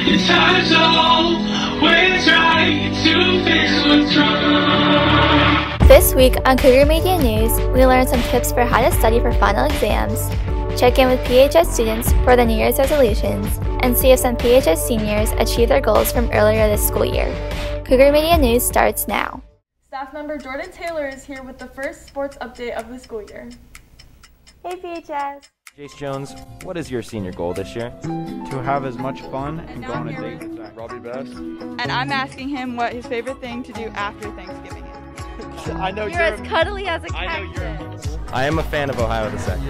Time's always right to fix what's wrong. This week on Cougar Media News, we learned some tips for how to study for final exams, check in with PHS students for the New Year's resolutions, and see if some PHS seniors achieved their goals from earlier this school year. Cougar Media News starts now. Staff member Jordan Taylor is here with the first sports update of the school year. Hey PHS! Jace Jones, what is your senior goal this year? To have as much fun and go on a date with Zach. Robbie Best. And I'm asking him what his favorite thing to do after Thanksgiving is. I know you're as cuddly as a cactus. I am a fan of Ohio the Second.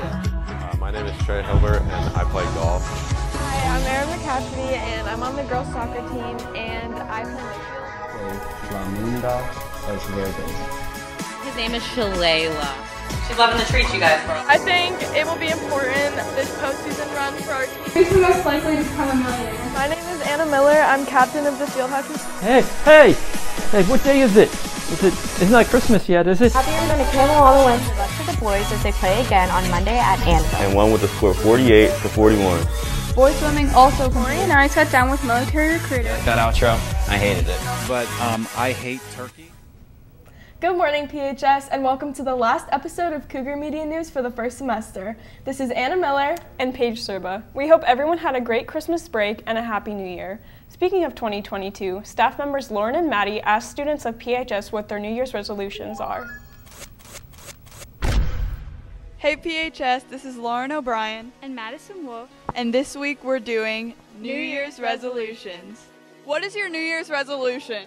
My name is Trey Hilbert and I play golf. Hi, I'm Erin McCaffrey and I'm on the girls soccer team and I play. His name is Shalala. She's loving the treats you guys brought. I think it will be important this postseason run for our team. Who's the most likely to become a millionaire? My name is Anna Miller. I'm captain of the field hockey. Hey, what day is it? It's not Christmas yet, is it? Happy you're going to kill all the wins. Good luck to the boys as they play again on Monday at Anvil. And won with the score 48-41. Boys swimming also. Corey and I sat down with military recruiters. That outro, I hated it. But I hate turkey. Good morning, PHS, and welcome to the last episode of Cougar Media News for the first semester. This is Anna Miller and Paige Serba. We hope everyone had a great Christmas break and a Happy New Year. Speaking of 2022, staff members Lauren and Maddie asked students of PHS what their New Year's resolutions are. Hey PHS, this is Lauren O'Brien and Madison Wolf. And this week we're doing New Year's resolutions. What is your New Year's resolution?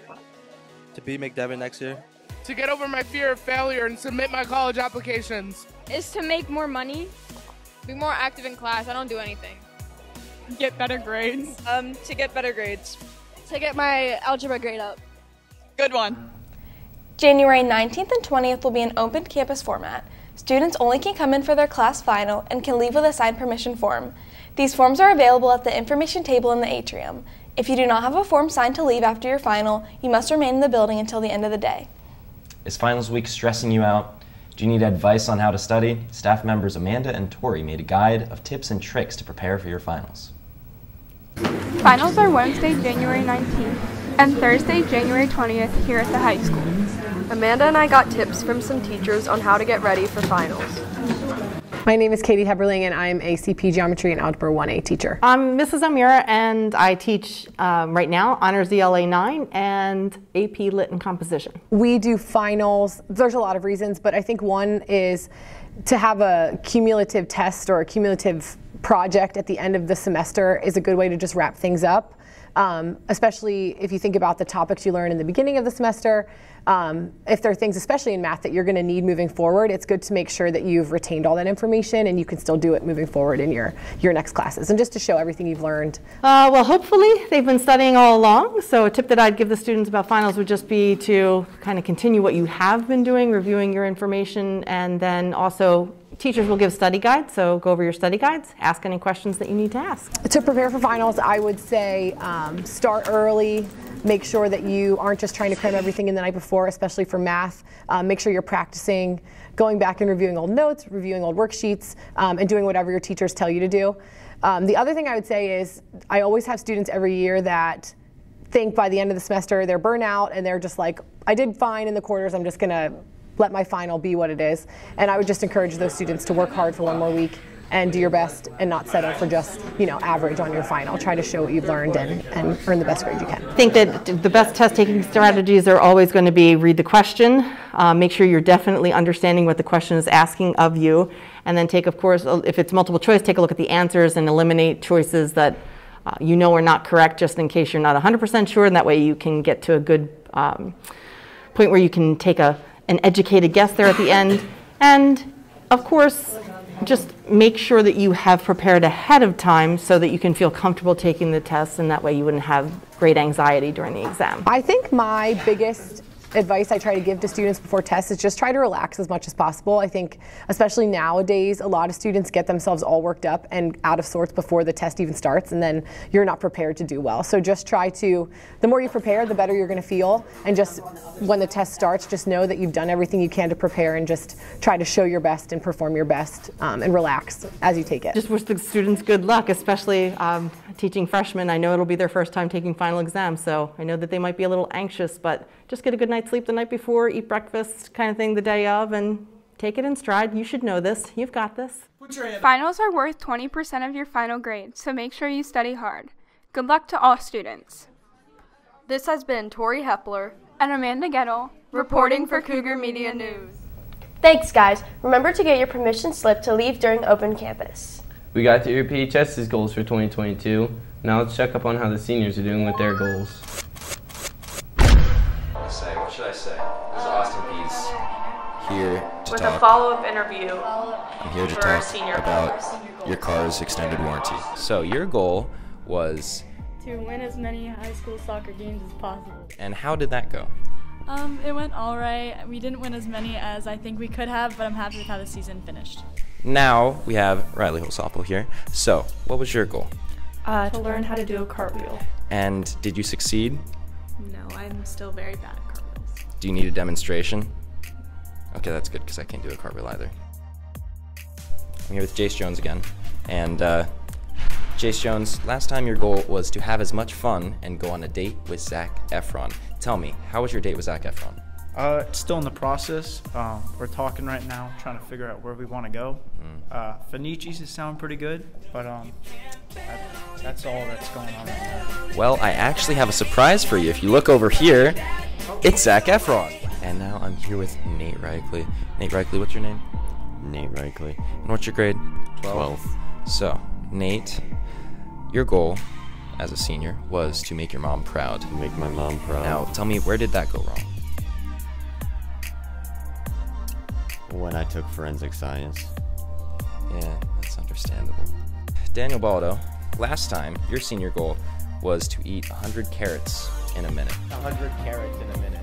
To beat McDevitt next year. To get over my fear of failure and submit my college applications. Is to make more money. Be more active in class. I don't do anything. Get better grades. To get better grades. To get my algebra grade up. Good one. January 19th and 20th will be an open campus format. Students only can come in for their class final and can leave with a signed permission form. These forms are available at the information table in the atrium. If you do not have a form signed to leave after your final, you must remain in the building until the end of the day. Is finals week stressing you out? Do you need advice on how to study? Staff members Amanda and Tori made a guide of tips and tricks to prepare for your finals. Finals are Wednesday, January 19th and Thursday, January 20th here at the high school. Amanda and I got tips from some teachers on how to get ready for finals. My name is Katie Heberling and I'm a CP Geometry and Algebra 1A teacher. I'm Mrs. Amira and I teach right now Honors ELA 9 and AP Lit and Composition. We do finals. There's a lot of reasons, but I think one is to have a cumulative test or a cumulative project at the end of the semester is a good way to just wrap things up, especially if you think about the topics you learn in the beginning of the semester. If there are things, especially in math, that you're going to need moving forward, it's good to make sure that you've retained all that information and you can still do it moving forward in your next classes, and just to show everything you've learned. Well, hopefully they've been studying all along, so a tip that I'd give the students about finals would just be to kind of continue what you have been doing, reviewing your information, and then also teachers will give study guides, so go over your study guides, ask any questions that you need to ask. To prepare for finals, I would say start early. Make sure that you aren't just trying to cram everything in the night before, especially for math. Make sure you're practicing, going back and reviewing old notes, reviewing old worksheets, and doing whatever your teachers tell you to do. The other thing I would say is I always have students every year that think by the end of the semester they're burnt out and they're just like, I did fine in the quarters, I'm just going to let my final be what it is. And I would just encourage those students to work hard for one more week and do your best and not settle for just, average on your final. Try to show what you've learned and earn the best grade you can. I think that the best test taking strategies are always going to be read the question, make sure you're definitely understanding what the question is asking of you, and then take, of course, if it's multiple choice, take a look at the answers and eliminate choices that you know are not correct, just in case you're not 100% sure, and that way you can get to a good point where you can take an educated guess there at the end. And of course, just make sure that you have prepared ahead of time so that you can feel comfortable taking the test, and that way you wouldn't have great anxiety during the exam. I think my biggest advice I try to give to students before tests is just try to relax as much as possible. I think especially nowadays, a lot of students get themselves all worked up and out of sorts before the test even starts, and then you're not prepared to do well. So just try to, the more you prepare, the better you're going to feel, and just when the test starts, just know that you've done everything you can to prepare and just try to show your best and perform your best and relax as you take it. Just wish the students good luck, especially teaching freshmen. I know it'll be their first time taking final exams, so I know that they might be a little anxious, but just get a good night's sleep the night before, eat breakfast kind of thing the day of, and take it in stride. You should know this. You've got this. Finals are worth 20% of your final grade, so make sure you study hard. Good luck to all students. This has been Tori Hepler and Amanda Gettle, reporting for Cougar Media News. Thanks, guys. Remember to get your permission slip to leave during open campus. We got through your PHS's goals for 2022. Now let's check up on how the seniors are doing with their goals. What should I say? This is Austin Pease here to with talk. a follow-up interview. I'm here to for our talk senior about goals. your car's extended warranty. So your goal was to win as many high school soccer games as possible. And how did that go? It went all right. We didn't win as many as I think we could have, but I'm happy with how the season finished. Now we have Riley Holsopple here. So what was your goal? To learn how to do a cartwheel. And did you succeed? No, I'm still very bad at cartwheels. Do you need a demonstration? Okay, that's good because I can't do a cartwheel either. I'm here with Jace Jones again. And Jace Jones, last time your goal was to have as much fun and go on a date with Zac Efron. Tell me, how was your date with Zac Efron? It's still in the process. We're talking right now, trying to figure out where we want to go. Fenici's is sound pretty good, but that's all that's going on right now. Well, I actually have a surprise for you. If you look over here, it's Zac Efron. And now I'm here with Nate Reichley. Nate Reichley, what's your name? Nate Reichley. And what's your grade? 12. So, Nate, your goal as a senior was to make your mom proud. To make my mom proud. Now, tell me, where did that go wrong? When I took forensic science. Yeah, that's understandable. Daniel Baldo, last time your senior goal was to eat 100 carrots in a minute. 100 carrots in a minute.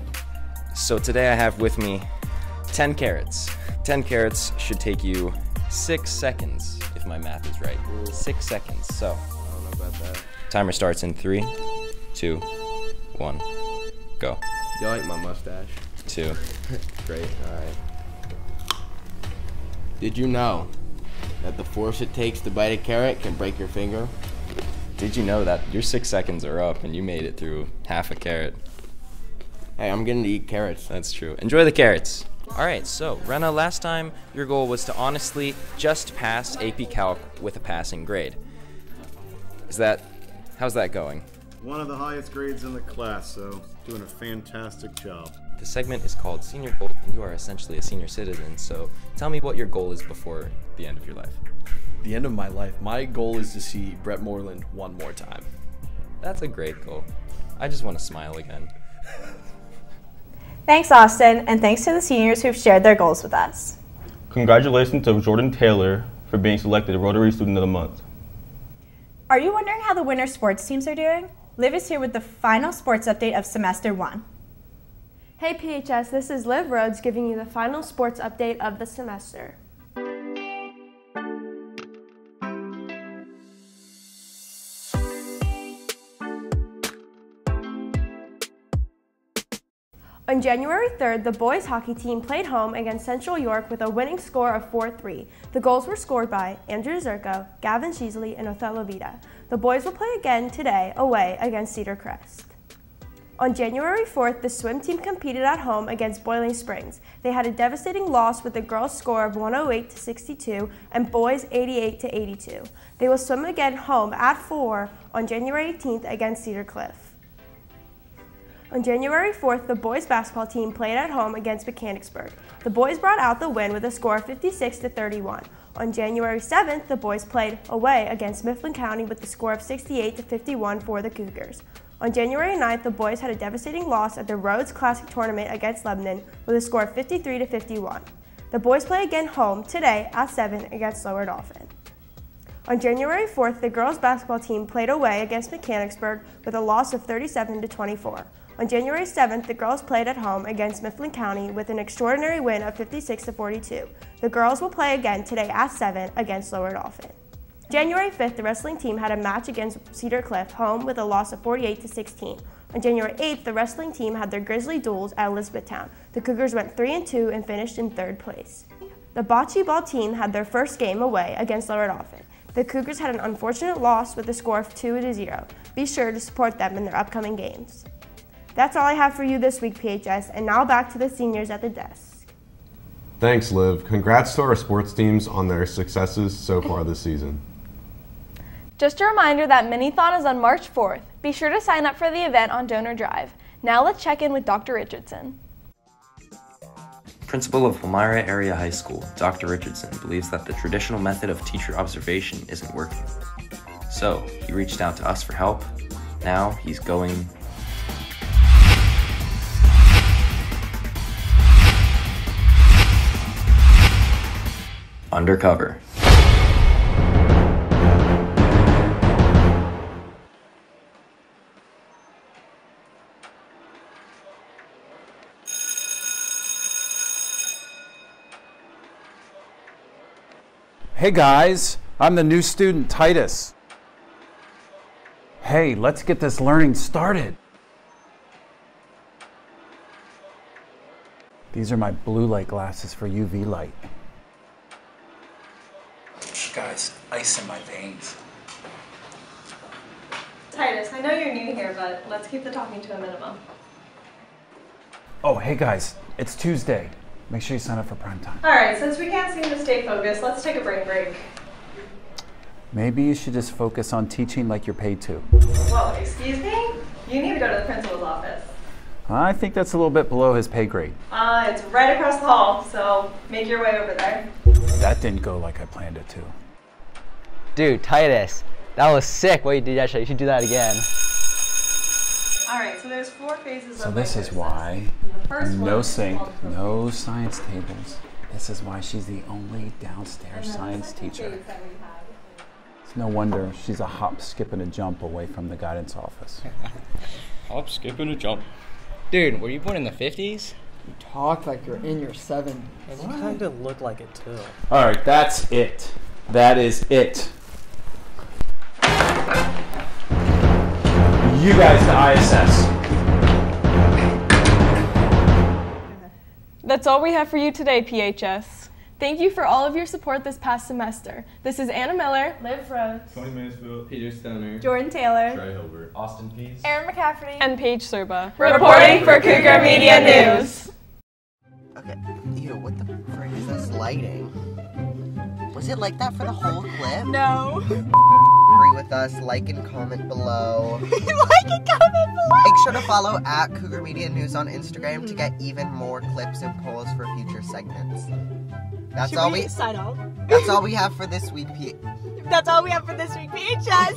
So today I have with me 10 carrots. 10 carrots should take you 6 seconds, if my math is right. 6 seconds, so. I don't know about that. Timer starts in 3, 2, 1, go. Do you like my mustache? 2. Great, alright. Did you know that the force it takes to bite a carrot can break your finger? Did you know that your 6 seconds are up and you made it through half a carrot? Hey, I'm getting to eat carrots. That's true. Enjoy the carrots. All right, so Renna, last time your goal was to honestly just pass AP Calc with a passing grade. How's that going? One of the highest grades in the class, so doing a fantastic job. The segment is called Senior Goal, and you are essentially a senior citizen, so tell me what your goal is before the end of your life. The end of my life, my goal is to see Brett Moreland one more time. That's a great goal. I just want to smile again. Thanks, Austin, and thanks to the seniors who've shared their goals with us. Congratulations to Jordan Taylor for being selected Rotary Student of the Month. Are you wondering how the winter sports teams are doing? Liv is here with the final sports update of Semester 1. Hey PHS, this is Liv Rhoads giving you the final sports update of the semester. On January 3rd, the boys hockey team played home against Central York with a winning score of 4-3. The goals were scored by Andrew Zerko, Gavin Sheasley, and Othello Vida. The boys will play again today away against Cedar Crest. On January 4th, the swim team competed at home against Boiling Springs. They had a devastating loss with the girls' score of 108-62 and boys 88-82. They will swim again home at 4 on January 18th against Cedar Cliff. On January 4th, the boys basketball team played at home against Mechanicsburg. The boys brought out the win with a score of 56-31. On January 7th, the boys played away against Mifflin County with the score of 68-51 for the Cougars. On January 9th, the boys had a devastating loss at the Rhodes Classic Tournament against Lebanon with a score of 53-51. The boys play again home today at 7 against Lower Dolphin. On January 4th, the girls basketball team played away against Mechanicsburg with a loss of 37-24. On January 7th, the girls played at home against Mifflin County with an extraordinary win of 56-42. The girls will play again today at 7 against Lower Dauphin. January 5th, the wrestling team had a match against Cedar Cliff home with a loss of 48-16. On January 8th, the wrestling team had their Grizzly duels at Elizabethtown. The Cougars went 3-2 and finished in 3rd place. The bocce ball team had their first game away against Lower Dauphin. The Cougars had an unfortunate loss with a score of 2-0. Be sure to support them in their upcoming games. That's all I have for you this week, PHS, and now back to the seniors at the desk. Thanks, Liv. Congrats to our sports teams on their successes so far this season. Just a reminder that Mini-Thon is on March 4th. Be sure to sign up for the event on Donor Drive. Now let's check in with Dr. Richardson. Principal of Palmyra Area High School, Dr. Richardson, believes that the traditional method of teacher observation isn't working. So, he reached out to us for help. Now, he's going undercover. Hey guys, I'm the new student, Titus. Hey, let's get this learning started. These are my blue light glasses for UV light. Guys, ice in my veins. Titus, I know you're new here, but let's keep the talking to a minimum. Oh, hey guys, it's Tuesday. Make sure you sign up for prime time. All right, since we can't seem to stay focused, let's take a brain break. Maybe you should just focus on teaching like you're paid to. Whoa, excuse me? You need to go to the principal's office. I think that's a little bit below his pay grade. It's right across the hall, so make your way over there. That didn't go like I planned it to. Dude, Titus, that was sick what you did yesterday. You should do that again. All right, so there's 4 phases So of this is why no sink, no science tables. This is why she's the only downstairs science teacher. It's no wonder she's a hop, skip, and a jump away from the guidance office. Hop, skip, and a jump. Dude, were you born in the 50s? You talk like you're in your 70s. And you kind of look like it too. All right, that's it. That is it. You guys to ISS. That's all we have for you today, PHS. Thank you for all of your support this past semester. This is Anna Miller, Liv Rhoads, Tony Mansfield, Peter Stoner, Jordan Taylor, Trey Hilbert, Austin Pease, Erin McCaffrey, and Paige Serba, reporting for Cougar Media News. Okay, ew, what the frick is this lighting? Was it like that for the whole clip? No. Agree with us, like and comment below. Like and comment below. Make sure to follow at Cougar Media News on Instagram to get even more clips and polls for future segments. That's Should all we sign off? That's all we have for this week, That's all we have for this week, PHS.